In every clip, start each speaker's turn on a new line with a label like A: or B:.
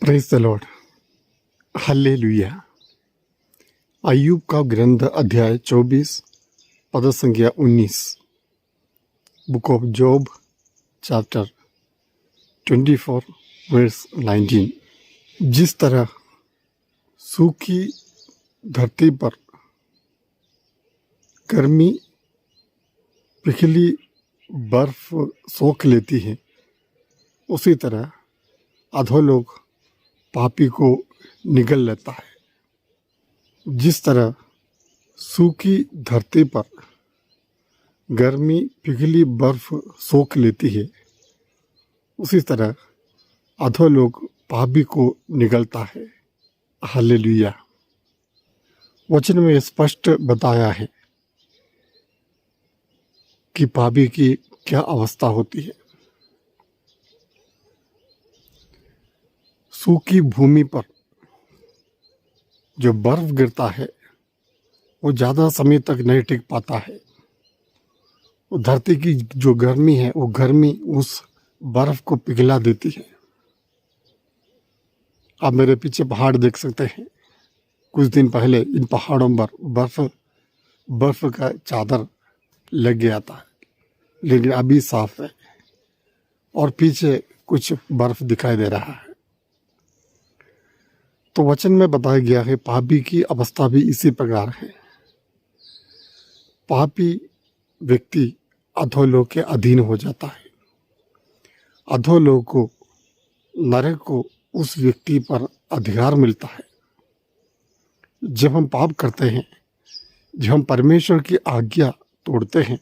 A: Praise the lord, hallelujah. Ayyub का ग्रंथ अध्याय 24 पद संख्या 19। Book of Job chapter 24 verse 19। जिस तरह सूखी धरती पर गर्मी पिघली बर्फ सोख लेती है, उसी तरह अधोलोक पापी को निगल लेता है। जिस तरह सूखी धरती पर गर्मी पिघली बर्फ सोख लेती है, उसी तरह अधोलोक पापी को निगलता है। हालेलुया। वचन में स्पष्ट बताया है कि पापी की क्या अवस्था होती है। सूखी भूमि पर जो बर्फ गिरता है वो ज़्यादा समय तक नहीं टिक पाता है। वो धरती की जो गर्मी है वो गर्मी उस बर्फ को पिघला देती है। आप मेरे पीछे पहाड़ देख सकते हैं। कुछ दिन पहले इन पहाड़ों पर बर्फ का चादर लग गया था, लेकिन अभी साफ है और पीछे कुछ बर्फ दिखाई दे रहा है। तो वचन में बताया गया है पापी की अवस्था भी इसी प्रकार है। पापी व्यक्ति अधोलोक के अधीन हो जाता है। अधोलोक को, नरक को उस व्यक्ति पर अधिकार मिलता है। जब हम पाप करते हैं, जब हम परमेश्वर की आज्ञा तोड़ते हैं,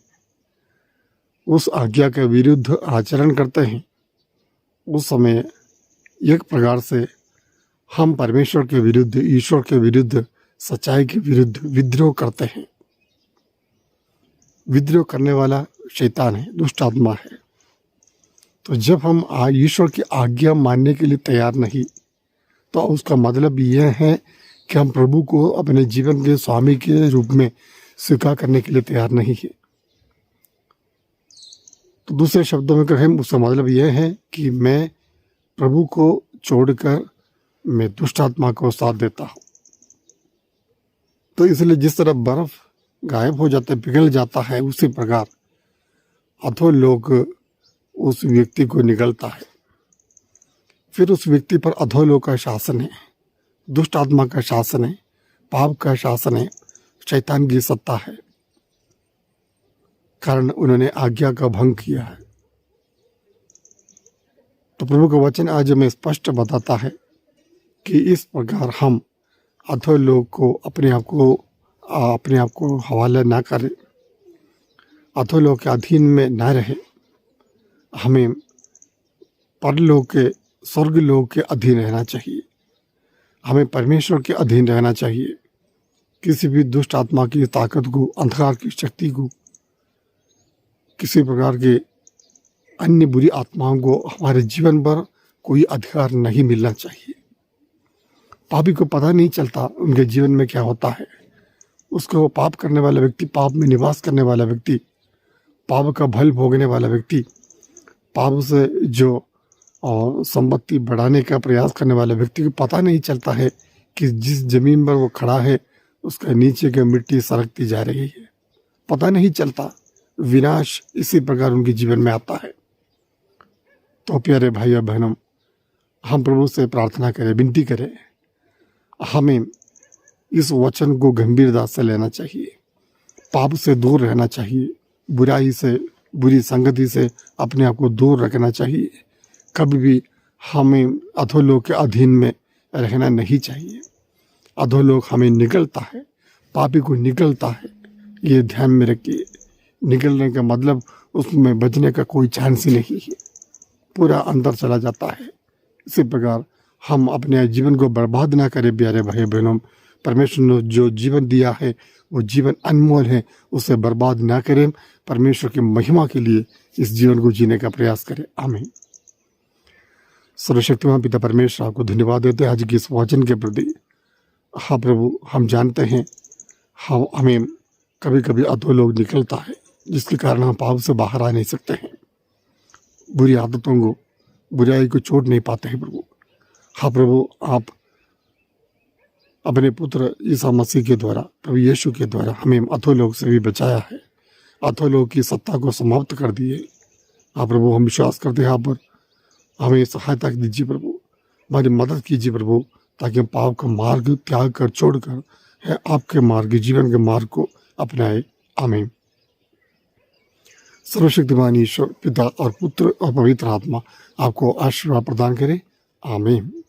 A: उस आज्ञा के विरुद्ध आचरण करते हैं, उस समय एक प्रकार से हम परमेश्वर के विरुद्ध, ईश्वर के विरुद्ध, सच्चाई के विरुद्ध विद्रोह करते हैं। विद्रोह करने वाला शैतान है, दुष्ट आत्मा है। तो जब हम ईश्वर की आज्ञा मानने के लिए तैयार नहीं, तो उसका मतलब यह है कि हम प्रभु को अपने जीवन के स्वामी के रूप में स्वीकार करने के लिए तैयार नहीं है। तो दूसरे शब्दों में कहें, उसका मतलब यह है कि मैं प्रभु को छोड़कर मैं दुष्ट आत्मा को साथ देता हूँ। तो इसलिए जिस तरह बर्फ गायब हो जाता है, पिघल जाता है, उसी प्रकार अधोलोक उस व्यक्ति को निगलता है। फिर उस व्यक्ति पर अधोलोक का शासन है, दुष्ट आत्मा का शासन है, पाप का शासन है, शैतान की सत्ता है, कारण उन्होंने आज्ञा का भंग किया है। तो प्रभु का वचन आज हमें स्पष्ट बताता है कि इस प्रकार हम अधोलोक को अपने आप को हवाले ना करें, अधोलोक के अधीन में न रहे। हमें परलोक के, स्वर्ग लोक के अधीन रहना चाहिए। हमें परमेश्वर के अधीन रहना चाहिए। किसी भी दुष्ट आत्मा की ताकत को, अंधकार की शक्ति को, किसी प्रकार के अन्य बुरी आत्माओं को हमारे जीवन पर कोई अधिकार नहीं मिलना चाहिए। पापी को पता नहीं चलता उनके जीवन में क्या होता है। उसको पाप करने वाला व्यक्ति, पाप में निवास करने वाला व्यक्ति, पाप का फल भोगने वाला व्यक्ति, पाप से जो संपत्ति बढ़ाने का प्रयास करने वाले व्यक्ति को पता नहीं चलता है कि जिस जमीन पर वो खड़ा है उसके नीचे की मिट्टी सरकती जा रही है। पता नहीं चलता। विनाश इसी प्रकार उनके जीवन में आता है। तो प्यारे भाई और बहनों, हम प्रभु से प्रार्थना करें, विनती करें, हमें इस वचन को गंभीरता से लेना चाहिए। पाप से दूर रहना चाहिए, बुराई से, बुरी संगति से अपने आप को दूर रखना चाहिए। कभी भी हमें अधोलोक के अधीन में रहना नहीं चाहिए। अधोलोक हमें निगलता है, पापी को निगलता है। ये ध्यान में रखिए। निगलने का मतलब उसमें बचने का कोई चांस ही नहीं है, पूरा अंदर चला जाता है। इसी प्रकार हम अपने जीवन को बर्बाद ना करें। प्यारे भाई बहनों, परमेश्वर ने जो जीवन दिया है वो जीवन अनमोल है, उसे बर्बाद ना करें। परमेश्वर की महिमा के लिए इस जीवन को जीने का प्रयास करें। आमीन। सर्वशक्तिमान पिता परमेश्वर, आपको धन्यवाद देते हैं आज की इस वचन के प्रति। हाँ प्रभु, हम जानते हैं हमें कभी कभी अधोलोक निकलता है, जिसके कारण हम पाप से बाहर आ नहीं सकते हैं। बुरी आदतों को, बुराई को छोड़ नहीं पाते हैं प्रभु। हाँ प्रभु, आप अपने पुत्र ईसा मसीह के द्वारा, प्रभु यीशु के द्वारा हमें अधोलोक से भी बचाया है, अधोलोक की सत्ता को समाप्त कर दिए। हाँ प्रभु, हम विश्वास करते हैं आप पर, हमें सहायता दीजिए प्रभु, हमारी मदद कीजिए प्रभु, ताकि हम पाप का मार्ग त्याग कर छोड़कर है आपके मार्ग, जीवन के मार्ग को अपनाए। आमीन। सर्वशक्तिमान ईश्वर पिता और पुत्र और पवित्र आत्मा आपको आशीर्वाद प्रदान करे। आमीन।